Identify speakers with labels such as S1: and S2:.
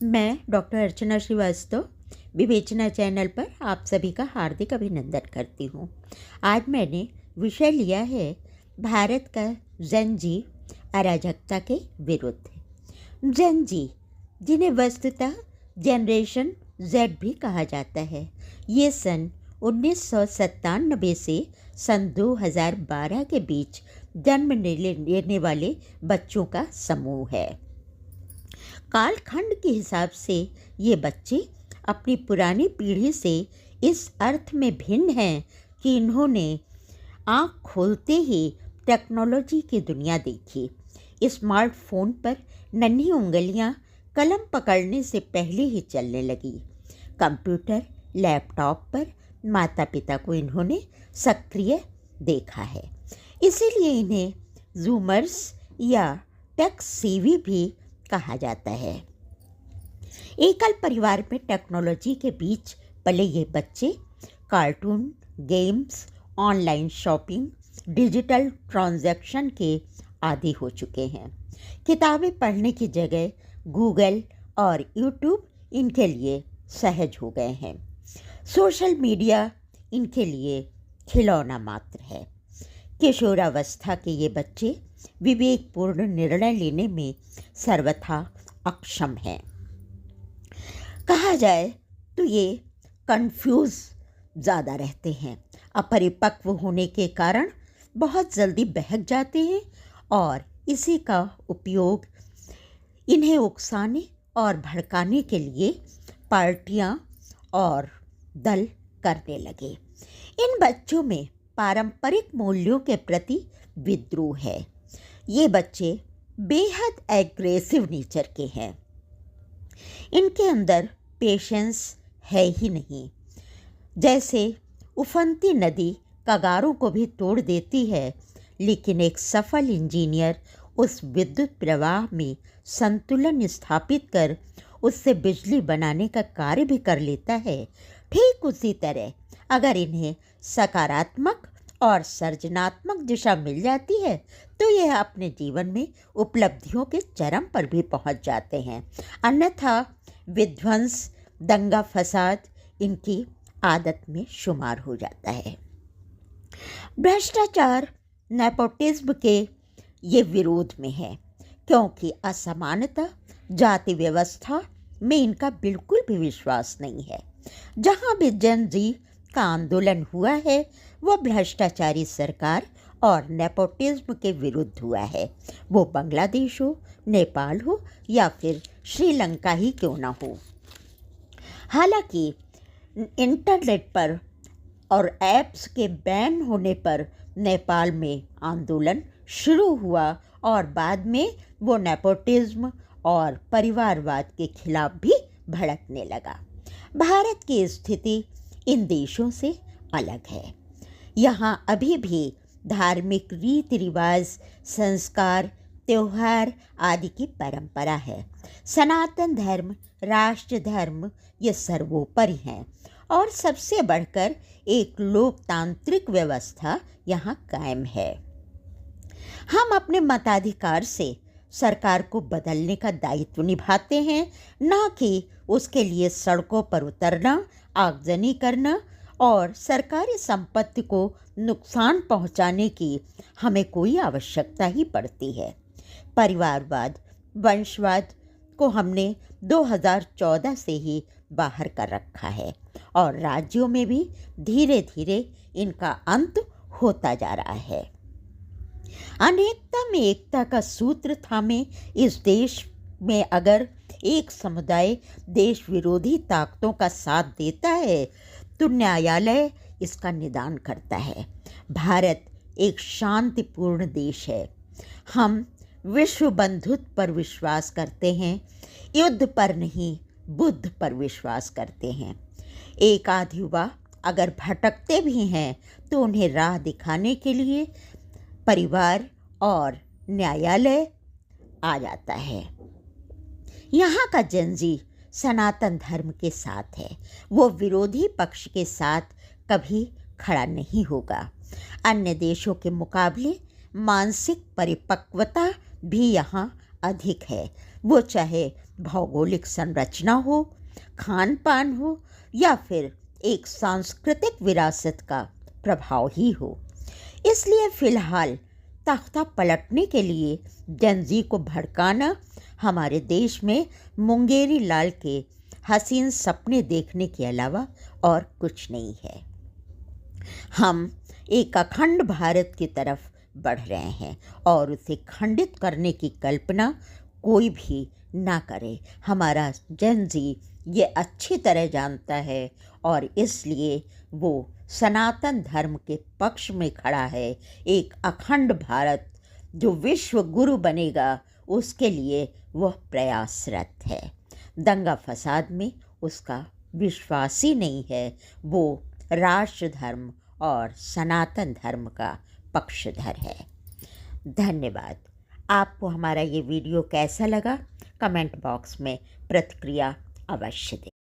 S1: मैं डॉक्टर अर्चना श्रीवास्तव विवेचना चैनल पर आप सभी का हार्दिक अभिनंदन करती हूँ। आज मैंने विषय लिया है भारत का जेन जी अराजकता के विरुद्ध। जेन जी, जिन्हें वस्तुतः जनरेशन जेड भी कहा जाता है, ये सन 1997 से सन 2012 के बीच जन्म लेने वाले बच्चों का समूह है। कालखंड के हिसाब से ये बच्चे अपनी पुरानी पीढ़ी से इस अर्थ में भिन्न हैं कि इन्होंने आँख खोलते ही टेक्नोलॉजी की दुनिया देखी। स्मार्टफोन पर नन्ही उंगलियां कलम पकड़ने से पहले ही चलने लगी। कंप्यूटर, लैपटॉप पर माता पिता को इन्होंने सक्रिय देखा है। इसीलिए इन्हें जूमर्स या टेक सेवी भी कहा जाता है। एकल परिवार में टेक्नोलॉजी के बीच पले ये बच्चे cartoon, games, online shopping, digital transaction के आदी हो चुके हैं। किताबें पढ़ने की जगह गूगल और यूट्यूब इनके लिए सहज हो गए हैं। सोशल मीडिया इनके लिए खिलौना मात्र है। किशोरावस्था के ये बच्चे विवेकपूर्ण निर्णय लेने में सर्वथा अक्षम हैं। कहा जाए तो ये कंफ्यूज ज़्यादा रहते हैं। अपरिपक्व होने के कारण बहुत जल्दी बहक जाते हैं और इसी का उपयोग इन्हें उकसाने और भड़काने के लिए पार्टियां और दल करने लगे। इन बच्चों में पारंपरिक मूल्यों के प्रति विद्रोह है। ये बच्चे बेहद एग्रेसिव नेचर के हैं। इनके अंदर पेशेंस है ही नहीं। जैसे उफनती नदी कगारों को भी तोड़ देती है, लेकिन एक सफल इंजीनियर उस विद्युत प्रवाह में संतुलन स्थापित कर उससे बिजली बनाने का कार्य भी कर लेता है। ठीक उसी तरह अगर इन्हें सकारात्मक और सृजनात्मक दिशा मिल जाती है तो यह अपने जीवन में उपलब्धियों के चरम पर भी पहुंच जाते हैं। अन्यथा विध्वंस, दंगा फसाद इनकी आदत में शुमार हो जाता है। भ्रष्टाचार, नेपोटिज्म के ये विरोध में है, क्योंकि असमानता, जाति व्यवस्था में इनका बिल्कुल भी विश्वास नहीं है। जहाँ भी जेन जी का आंदोलन हुआ है वह भ्रष्टाचारी सरकार और नेपोटिज्म के विरुद्ध हुआ है। वो बांग्लादेश हो, नेपाल हो या फिर श्रीलंका ही क्यों ना हो। हालांकि इंटरनेट पर और ऐप्स के बैन होने पर नेपाल में आंदोलन शुरू हुआ और बाद में वो नेपोटिज्म और परिवारवाद के खिलाफ भी भड़कने लगा। भारत की स्थिति इन देशों से अलग है। यहाँ अभी भी धार्मिक रीति रिवाज, संस्कार, त्योहार आदि की परंपरा है। सनातन धर्म, राष्ट्र धर्म ये सर्वोपरि हैं और सबसे बढ़कर एक लोकतांत्रिक व्यवस्था यहाँ कायम है। हम अपने मताधिकार से सरकार को बदलने का दायित्व निभाते हैं, न कि उसके लिए सड़कों पर उतरना, आगजनी करना और सरकारी संपत्ति को नुकसान पहुंचाने की हमें कोई आवश्यकता ही पड़ती है। परिवारवाद, वंशवाद को हमने 2014 से ही बाहर कर रखा है और राज्यों में भी धीरे धीरे इनका अंत होता जा रहा है। अनेकता में एकता का सूत्र थामे इस देश में अगर एक समुदाय देश विरोधी ताकतों का साथ देता है तो न्यायालय इसका निदान करता है। भारत एक शांतिपूर्ण देश है। हम विश्व बंधुत्व पर विश्वास करते हैं, युद्ध पर नहीं, बुद्ध पर विश्वास करते हैं। एक आध युवा अगर भटकते भी हैं तो उन्हें राह दिखाने के लिए परिवार और न्यायालय आ जाता है। यहाँ का जेन जी सनातन धर्म के साथ है। वो विरोधी पक्ष के साथ कभी खड़ा नहीं होगा। अन्य देशों के मुकाबले मानसिक परिपक्वता भी यहाँ अधिक है। वो चाहे भौगोलिक संरचना हो, खान पान हो या फिर एक सांस्कृतिक विरासत का प्रभाव ही हो। इसलिए फिलहाल तख्ता पलटने के लिए जेन-ज़ी को भड़काना हमारे देश में मुंगेरी लाल के हसीन सपने देखने के अलावा और कुछ नहीं है। हम एक अखंड भारत की तरफ बढ़ रहे हैं और उसे खंडित करने की कल्पना कोई भी ना करे। हमारा जेन-ज़ी ये अच्छी तरह जानता है और इसलिए वो सनातन धर्म के पक्ष में खड़ा है। एक अखंड भारत जो विश्व गुरु बनेगा, उसके लिए वह प्रयासरत है। दंगा फसाद में उसका विश्वास ही नहीं है। वो राष्ट्र धर्म और सनातन धर्म का पक्षधर है। धन्यवाद। आपको हमारा ये वीडियो कैसा लगा? कमेंट बॉक्स में प्रतिक्रिया अवश्य दें।